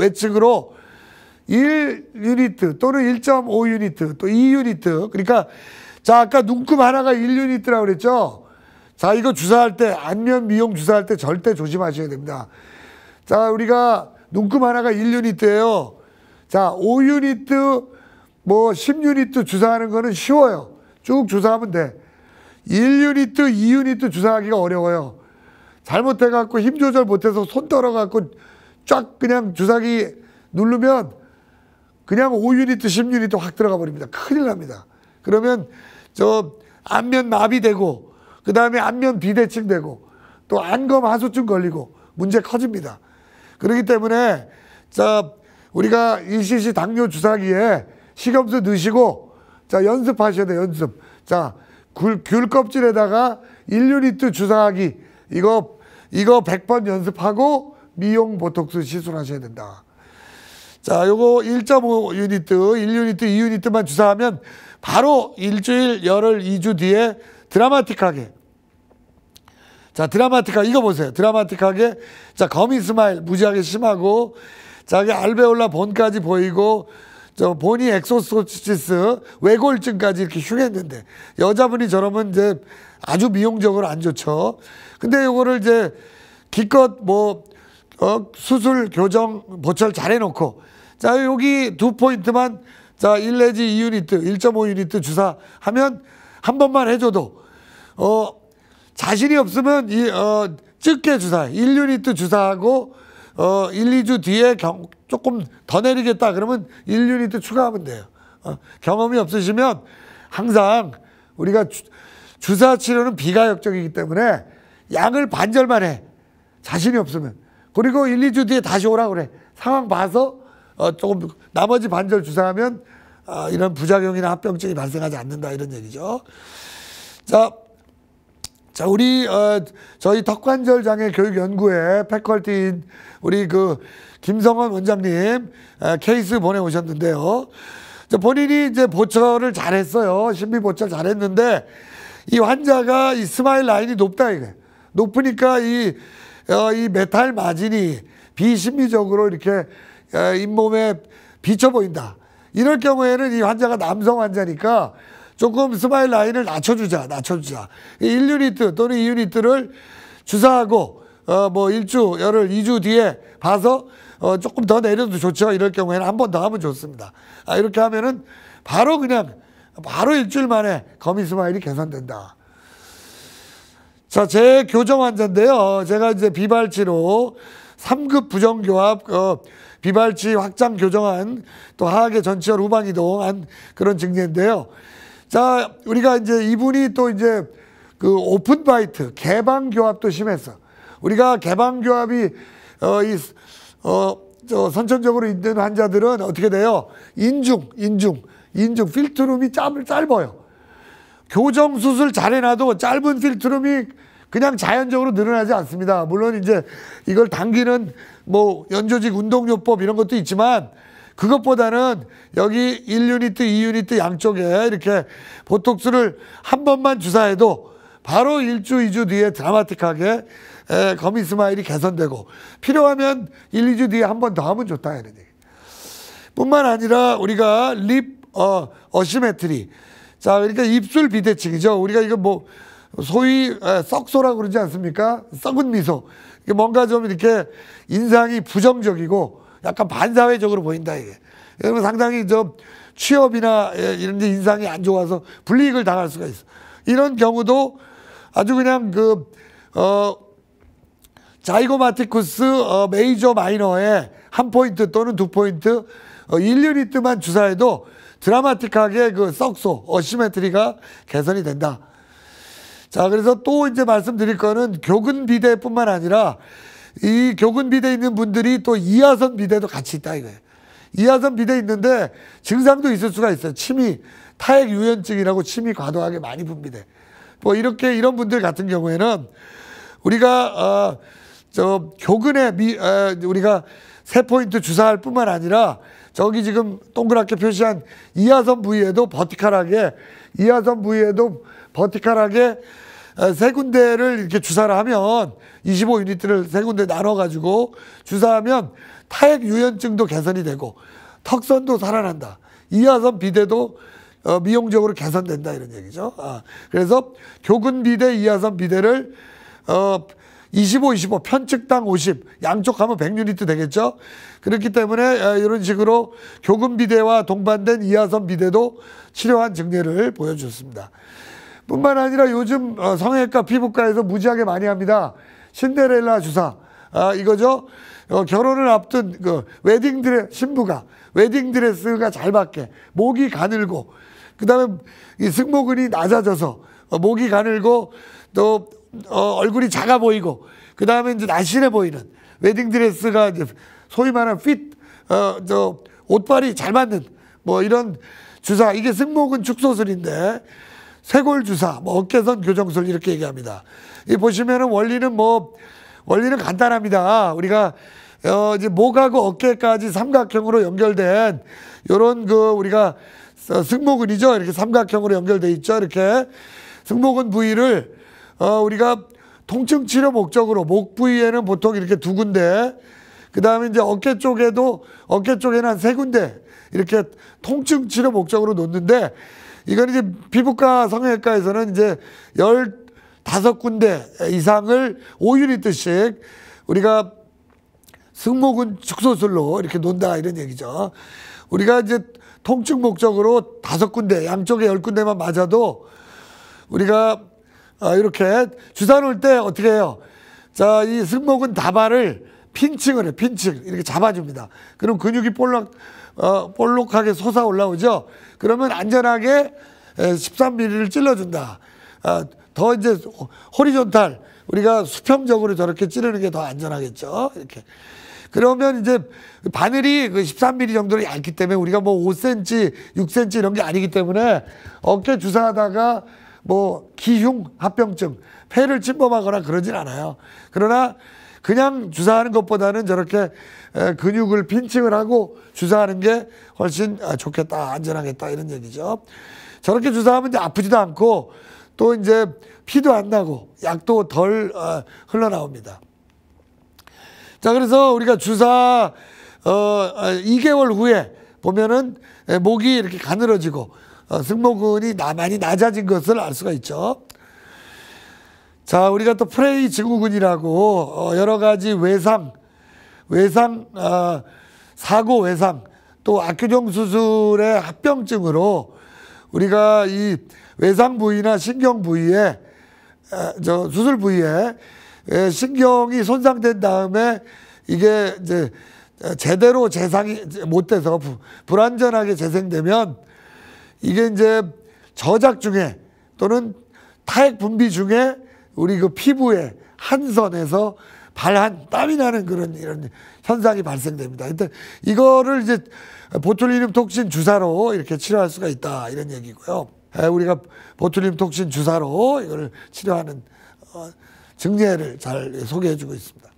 1유니트 또는 1.5유니트 또 2유니트 그러니까 자 아까 눈금 하나가 1유니트라고 그랬죠. 자 이거 주사할 때 안면 미용 주사할 때 절대 조심하셔야 됩니다. 자 우리가 눈금 하나가 1유니트예요. 자 5유니트 뭐 10유니트 주사하는 거는 쉬워요. 쭉 주사하면 돼. 1유니트 2유니트 주사하기가 어려워요. 잘못해갖고 힘 조절 못해서 손 떨어갖고 쫙 그냥 주사기 누르면 그냥 5유니트 10유니트 확 들어가 버립니다. 큰일 납니다. 그러면 안면 마비되고 그 다음에 안면 비대칭 되고 또 안검 하수증 걸리고 문제 커집니다. 그렇기 때문에 우리가 일시시 당뇨 주사기에 식염수 넣으시고 연습하셔야 돼요. 연습. 귤 껍질에다가 1유니트 주사하기 이거 100번 연습하고 미용 보톡스 시술하셔야 된다. 자, 요거 1.5유니트, 1유니트, 2유니트만 주사하면 바로 일주일, 열흘, 2주 뒤에 드라마틱하게 이거 보세요. 드라마틱하게 거미 스마일 무지하게 심하고 자기 알베올라 본까지 보이고 보니 엑소소치스 외골증까지 이렇게 흉했는데 여자분이 저러면 이제 아주 미용적으로 안 좋죠. 근데 요거를 이제 기껏 수술, 교정, 보철 잘 해놓고 여기 2포인트만 자, 1 내지 2유니트, 1.5유니트 주사하면 한 번만 해줘도 자신이 없으면 적게 주사해. 1유니트 주사하고 1, 2주 뒤에 조금 더 내리겠다 그러면 1유니트 추가하면 돼요. 경험이 없으시면 항상 우리가 주사 치료는 비가역적이기 때문에 양을 반절만 해. 자신이 없으면. 그리고 1, 2주 뒤에 다시 오라 그래. 상황 봐서 조금 나머지 반절 주사하면 이런 부작용이나 합병증이 발생하지 않는다 이런 얘기죠. 자, 우리 저희 턱관절 장애 교육 연구회 패컬티인 우리 그 김성원 원장님 케이스 보내오셨는데요. 본인이 이제 보철을 잘했어요. 신비 보철 잘했는데 이 환자가 이 스마일 라인이 높다 이게. 높으니까 이 메탈 마진이 비심리적으로 이렇게 잇몸에 비쳐 보인다. 이럴 경우에는 이 환자가 남성 환자니까 조금 스마일 라인을 낮춰주자. 1유니트 또는 2유니트를 주사하고 뭐 1주, 열흘, 2주 뒤에 봐서 조금 더 내려도 좋죠. 이럴 경우에는 한 번 더 하면 좋습니다. 이렇게 하면은 바로 일주일 만에 거미 스마일이 개선된다. 자, 제 교정 환자인데요. 제가 이제 비발치로 3급 부정교합, 비발치 확장 교정한 또 하악의 전치혈 후방 이동한 그런 증례인데요. 자, 우리가 이제 이분이 또 이제 그 오픈 바이트, 개방 교합도 심했어. 우리가 개방 교합이, 선천적으로 있는 환자들은 어떻게 돼요? 인중, 필트룸이 짧아요. 교정 수술 잘 해놔도 짧은 필트룸이 그냥 자연적으로 늘어나지 않습니다. 물론 이제 이걸 당기는 뭐 연조직 운동요법 이런 것도 있지만 그것보다는 여기 1유니트, 2유니트 양쪽에 이렇게 보톡스를 한 번만 주사해도 바로 1주, 2주 뒤에 드라마틱하게 거미 스마일이 개선되고 필요하면 1, 2주 뒤에 한 번 더 하면 좋다 이런 얘기. 뿐만 아니라 우리가 립 어시메트리. 자, 그러니까 입술 비대칭이죠. 우리가 이거 뭐 소위 썩소라고 그러지 않습니까? 썩은 미소. 뭔가 좀 이렇게 인상이 부정적이고 약간 반사회적으로 보인다 이게. 여러분 상당히 좀 취업이나 이런 데 인상이 안 좋아서 불이익을 당할 수가 있어. 이런 경우도 아주 그냥 자이고마티쿠스 메이저 마이너에 한 포인트 또는 두 포인트 1유니트만 주사해도 드라마틱하게 그 썩소 어시메트리가 개선이 된다. 자, 그래서 또 이제 말씀드릴 거는 교근 비대뿐만 아니라 이 교근 비대 있는 분들이 또 이하선 비대도 같이 있다 이거예요. 이하선 비대 있는데 증상도 있을 수가 있어요. 침이 타액 유연증이라고 침이 과도하게 많이 분비돼. 뭐 이런 분들 같은 경우에는 우리가 교근에 우리가 3포인트 주사할 뿐만 아니라 저기 지금 동그랗게 표시한 이하선 부위에도 버티컬하게 세 군데를 이렇게 주사를 하면 25유니트를 세 군데 나눠가지고 주사하면 타액 유연증도 개선이 되고 턱선도 살아난다. 이하선 비대도 미용적으로 개선된다 이런 얘기죠. 그래서 교근 비대, 이하선 비대를 25, 편측당 50, 양쪽 하면 100유니트 되겠죠. 그렇기 때문에 이런 식으로 교근 비대와 동반된 이하선 비대도 치료한 증례를 보여줬습니다. 뿐만 아니라 요즘 성형외과 피부과에서 무지하게 많이 합니다. 신데렐라 주사. 이거죠. 결혼을 앞둔 신부가 웨딩드레스가 잘 받게 목이 가늘고 그다음에 이 승모근이 낮아져서 목이 가늘고 또 얼굴이 작아 보이고 그다음에 이제 날씬해 보이는 웨딩드레스가 이제 소위 말하는 옷발이 잘 맞는 뭐 이런 주사. 이게 승모근 축소술인데 쇄골 주사, 뭐 어깨선 교정술 이렇게 얘기합니다. 이 보시면은 원리는 간단합니다. 우리가 이제 목하고 어깨까지 삼각형으로 연결된 요런 우리가 승모근이죠. 이렇게 삼각형으로 연결돼 있죠. 이렇게 승모근 부위를 우리가 통증 치료 목적으로 목 부위에는 보통 이렇게 2군데, 그 다음에 이제 어깨 쪽에는 한 3군데 이렇게 통증 치료 목적으로 놓는데, 이건 이제 피부과 성형외과에서는 이제 15군데 이상을 5유니트씩 우리가 승모근 축소술로 이렇게 논다 이런 얘기죠. 우리가 이제 통증 목적으로 5군데, 양쪽에 10군데만 맞아도 우리가 이렇게 주사 놓을 때 어떻게 해요? 자, 이 승모근 다발을 핀칭을 해, 핀칭. 이렇게 잡아줍니다. 그럼 근육이 볼록하게 솟아 올라오죠? 그러면 안전하게 13mm를 찔러준다. 더 이제 호리존탈, 우리가 수평적으로 저렇게 찌르는 게 더 안전하겠죠? 이렇게. 그러면 이제 바늘이 그 13mm 정도로 얇기 때문에 우리가 뭐 5cm, 6cm 이런 게 아니기 때문에 어깨 주사하다가 뭐 기흉, 합병증, 폐를 침범하거나 그러진 않아요. 그러나 그냥 주사하는 것보다는 저렇게 근육을 핀칭을 하고 주사하는 게 훨씬 좋겠다, 안전하겠다 이런 얘기죠. 저렇게 주사하면 이제 아프지도 않고 또 이제 피도 안 나고 약도 덜 흘러나옵니다. 자, 그래서 우리가 주사 2개월 후에 보면은 목이 이렇게 가늘어지고 승모근이 많이 낮아진 것을 알 수가 있죠. 자, 우리가 또 프레이 증후군이라고 여러 가지 외상, 사고 외상, 또 악교정 수술의 합병증으로 우리가 이 외상 부위나 신경 부위에 수술 부위에 신경이 손상된 다음에 이게 이제 제대로 재상이 못 돼서 불완전하게 재생되면 이게 이제 저작 중에 또는 타액 분비 중에 우리 그 피부에 한선에서 발한 땀이 나는 그런 이런 현상이 발생됩니다. 근데 이거를 이제 보툴리눔 톡신 주사로 이렇게 치료할 수가 있다 이런 얘기고요. 우리가 보툴리눔 톡신 주사로 이걸 치료하는 증례를 잘 소개해주고 있습니다.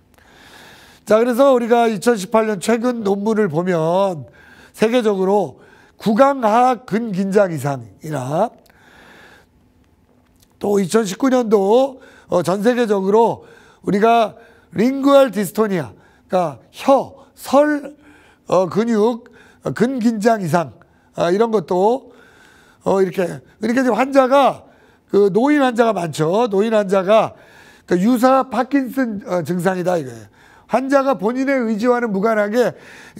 자, 그래서 우리가 2018년 최근 논문을 보면 세계적으로 구강하악 근긴장 이상이나 또 2019년도 전 세계적으로 우리가 링구얼 디스토니아, 그러니까 설 근육 근긴장 이상 이런 것도 이렇게 그러니까 지금 환자가 그 노인 환자가 많죠. 노인 환자가 그 유사 파킨슨 증상이다 이거예요. 환자가 본인의 의지와는 무관하게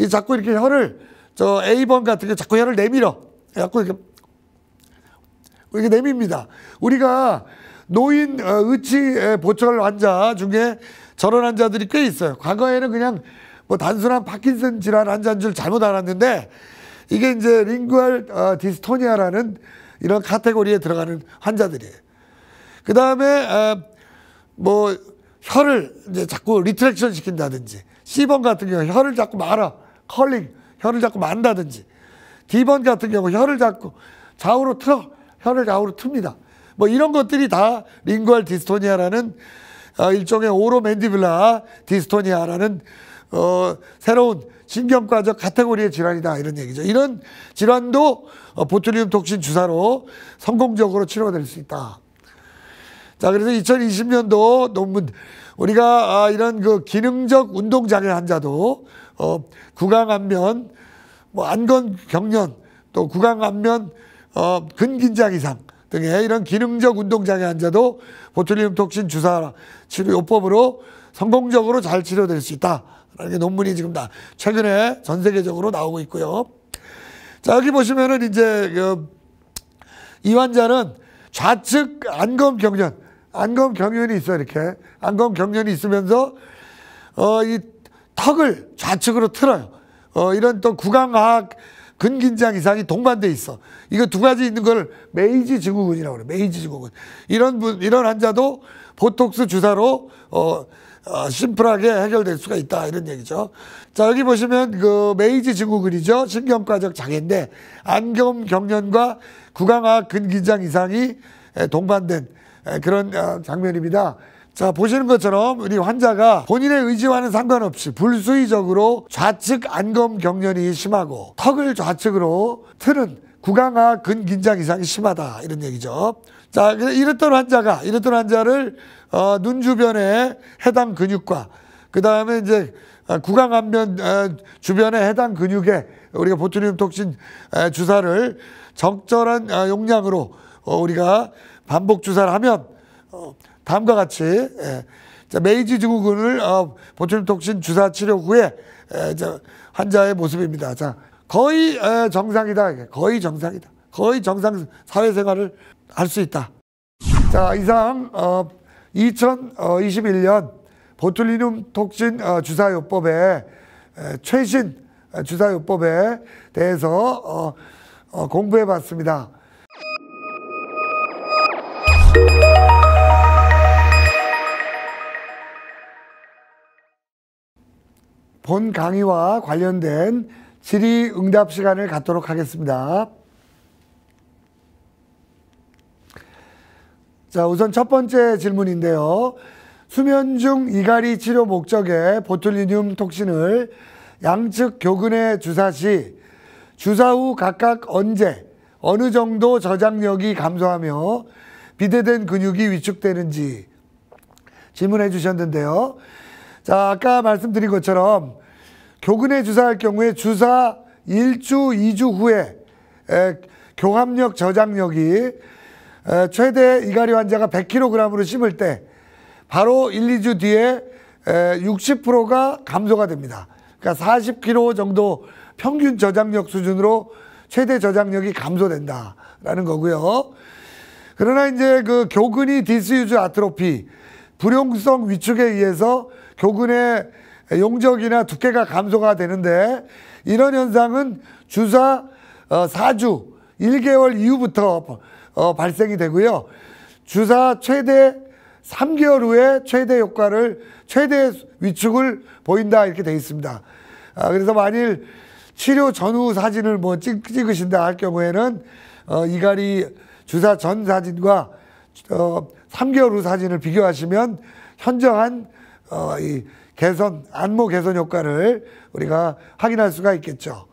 자꾸 이렇게 혀를 A번 같은 게 자꾸 혀를 내밀어. 자꾸 이렇게 내밉니다. 우리가 노인 의치 보철 환자 중에 저런 환자들이 꽤 있어요. 과거에는 그냥 뭐 단순한 파킨슨 질환 환자인 줄 잘못 알았는데 이게 이제 링구얼 디스토니아라는 이런 카테고리에 들어가는 환자들이에요. 그 다음에 뭐 혀를 이제 자꾸 리트랙션 시킨다든지, C번 같은 경우 혀를 자꾸 말아, 컬링, 혀를 자꾸 만다든지, D번 같은 경우 혀를 자꾸 좌우로 틀어, 혀를 좌우로 틉니다. 뭐 이런 것들이 다 링구얼 디스토니아라는 일종의 오로맨디뷸라 디스토니아라는 새로운 신경과적 카테고리의 질환이다 이런 얘기죠. 이런 질환도 보툴리눔 톡신 주사로 성공적으로 치료될 수 있다. 자, 그래서 2020년도 논문 우리가 이런 그 기능적 운동장애 환자도 구강안면, 뭐 안건경련, 또 구강안면 근긴장 이상 등의 이런 기능적 운동장애 환자도 보툴리눔 톡신 주사 치료 요법으로 성공적으로 잘 치료될 수 있다라는 게 논문이 지금 최근에 전 세계적으로 나오고 있고요. 자, 여기 보시면은 이제 이 환자는 좌측 안검경련이 있어요. 이렇게 안검경련이 있으면서 이 턱을 좌측으로 틀어요. 이런 또 구강하악 근긴장 이상이 동반돼 있어. 이거 두 가지 있는 걸 메이지 증후군이라고 그래. 메이지 증후군. 이런 환자도 보톡스 주사로 심플하게 해결될 수가 있다 이런 얘기죠. 자, 여기 보시면 그 메이지 증후군이죠. 신경과적 장애인데 안검경련과 구강하악 근긴장 이상이 동반된 그런 장면입니다. 자, 보시는 것처럼 우리 환자가 본인의 의지와는 상관없이 불수의적으로 좌측 안검경련이 심하고 턱을 좌측으로 트는 구강하악 근긴장 이상이 심하다 이런 얘기죠. 자, 이랬던 환자를 눈 주변에 해당 근육과 그 다음에 이제 구강안면 주변에 해당 근육에 우리가 보툴리눔 톡신 주사를 적절한 용량으로 우리가 반복 주사를 하면 다음과 같이 자, 메이지 증후군을 보툴리눔 톡신 주사 치료 후에 환자의 모습입니다. 자, 거의 정상이다. 거의 정상이다. 거의 정상 사회생활을 할 수 있다. 자, 이상 2021년 보툴리눔 톡신 주사요법의 최신 주사요법에 대해서 공부해 봤습니다. 본 강의와 관련된 질의응답 시간을 갖도록 하겠습니다. 자, 우선 첫 번째 질문인데요. 수면 중 이갈이 치료 목적의 보툴리눔 톡신을 양측 교근에 주사 시 주사 후 각각 언제 어느 정도 저장력이 감소하며 비대된 근육이 위축되는지 질문해 주셨는데요. 자, 아까 말씀드린 것처럼 교근에 주사할 경우에 주사 1주, 2주 후에 교합력 저장력이 최대 이갈이 환자가 100kg으로 심을 때 바로 1, 2주 뒤에 60%가 감소가 됩니다. 그러니까 40kg 정도 평균 저장력 수준으로 최대 저장력이 감소된다라는 거고요. 그러나 이제 그 교근이 디스유즈 아트로피, 불용성 위축에 의해서 교근의 용적이나 두께가 감소가 되는데 이런 현상은 주사 4주, 1개월 이후부터 발생이 되고요. 주사 최대 3개월 후에 최대 위축을 보인다 이렇게 되어 있습니다. 그래서 만일 치료 전후 사진을 뭐 찍으신다 할 경우에는 이갈이 주사 전 사진과 3개월 후 사진을 비교하시면 현저한 이 안모 개선 효과를 우리가 확인할 수가 있겠죠.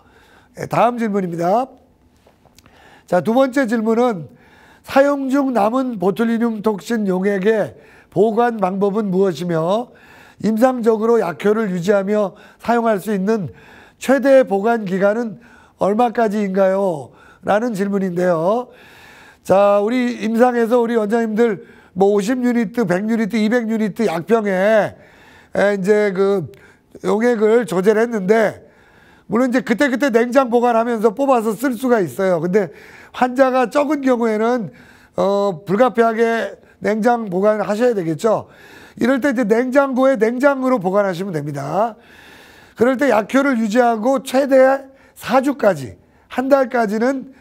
다음 질문입니다. 자, 두 번째 질문은 사용 중 남은 보툴리눔 톡신 용액의 보관 방법은 무엇이며 임상적으로 약효를 유지하며 사용할 수 있는 최대 보관 기간은 얼마까지인가요? 라는 질문인데요. 자, 우리 임상에서 우리 원장님들 뭐 50유니트, 100유니트, 200유니트 약병에 이제 그 용액을 조제를 했는데 물론 이제 그때그때 냉장 보관하면서 뽑아서 쓸 수가 있어요. 근데 환자가 적은 경우에는 불가피하게 냉장 보관을 하셔야 되겠죠. 이럴 때 이제 냉장고에 냉장으로 보관하시면 됩니다. 그럴 때 약효를 유지하고 최대 4주까지, 한 달까지는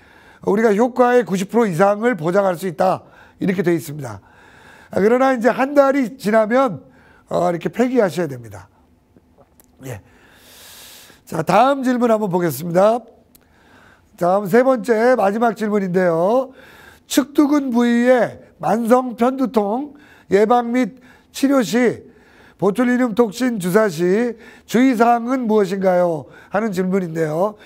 우리가 효과의 90% 이상을 보장할 수 있다. 이렇게 되어 있습니다. 그러나 이제 한 달이 지나면 이렇게 폐기하셔야 됩니다. 예. 자, 다음 질문 한번 보겠습니다. 다음 세 번째 마지막 질문인데요. 측두근 부위의 만성 편두통 예방 및 치료 시 보툴리눔 톡신 주사 시 주의사항은 무엇인가요? 하는 질문인데요.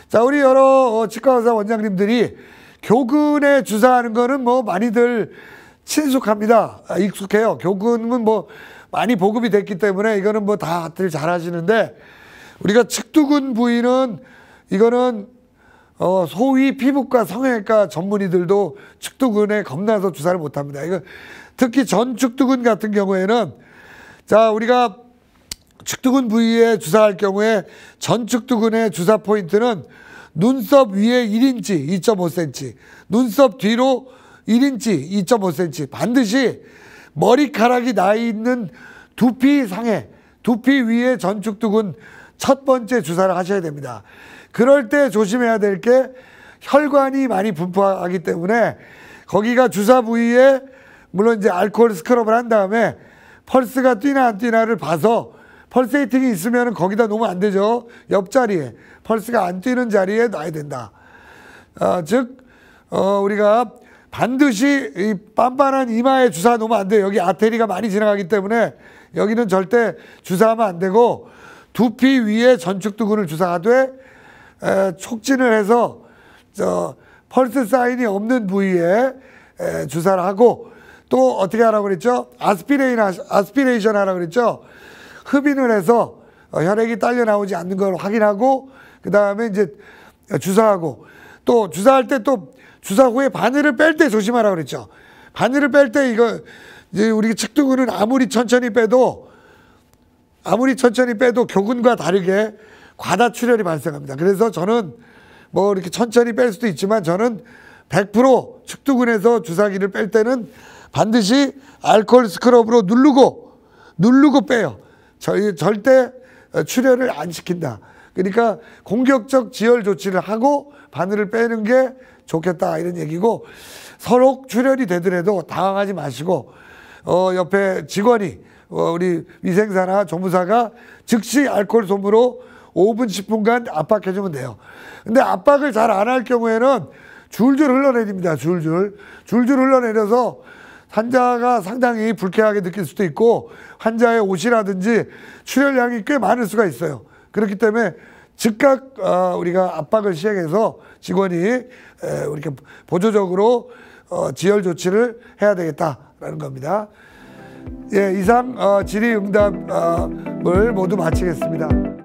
자, 우리 여러 치과 의사 원장님들이 교근에 주사하는 거는 뭐 많이들 친숙합니다. 익숙해요. 교근은 뭐 많이 보급이 됐기 때문에 이거는 뭐 다들 잘 하시는데 우리가 측두근 부위는 이거는 소위 피부과 성형외과 전문의들도 측두근에 겁나서 주사를 못합니다. 이거 특히 전측두근 같은 경우에는 자, 우리가 측두근 부위에 주사할 경우에 전측두근의 주사 포인트는 눈썹 위에 1인치 2.5cm, 눈썹 뒤로 1인치 2.5cm, 반드시 머리카락이 나 있는 두피 상에, 두피 위에 전측두근 첫 번째 주사를 하셔야 됩니다. 그럴 때 조심해야 될 게 혈관이 많이 분포하기 때문에 거기가 주사 부위에 물론 이제 알코올 스크럽을 한 다음에 펄스가 뛰나 안 뛰나를 봐서 펄세이팅이 있으면 거기다 놓으면 안 되죠. 옆자리에 펄스가 안 뛰는 자리에 놔야 된다. 즉 우리가 반드시 이 빤빤한 이마에 주사 놓으면 안 돼요. 여기 아테리가 많이 지나가기 때문에 여기는 절대 주사하면 안 되고 두피 위에 전측두근을 주사하되 촉진을 해서 펄스 사인이 없는 부위에 주사를 하고 또 어떻게 하라고 그랬죠? 아스피레이션 하라고 그랬죠? 흡인을 해서 혈액이 딸려 나오지 않는 걸 확인하고 그 다음에 이제 주사하고 또 주사할 때 또 주사 후에 바늘을 뺄 때 조심하라고 그랬죠? 바늘을 뺄 때 이거 이제 우리 측두근은 아무리 천천히 빼도 교근과 다르게 과다 출혈이 발생합니다. 그래서 저는 뭐 이렇게 천천히 뺄 수도 있지만 저는 100% 측두근에서 주사기를 뺄 때는 반드시 알코올 스크럽으로 누르고 빼요. 절대 출혈을 안 시킨다. 그러니까 공격적 지혈 조치를 하고 바늘을 빼는 게 좋겠다 이런 얘기고, 서로 출혈이 되더라도 당황하지 마시고 옆에 직원이 우리 위생사나 조무사가 즉시 알코올 솜으로 5분 10분간 압박해주면 돼요. 근데 압박을 잘 안 할 경우에는 줄줄 흘러내립니다. 줄줄 흘러내려서 환자가 상당히 불쾌하게 느낄 수도 있고 환자의 옷이라든지 출혈량이 꽤 많을 수가 있어요. 그렇기 때문에 즉각 우리가 압박을 시행해서 직원이 이렇게 보조적으로 지혈 조치를 해야 되겠다라는 겁니다. 예, 이상 질의응답을 모두 마치겠습니다.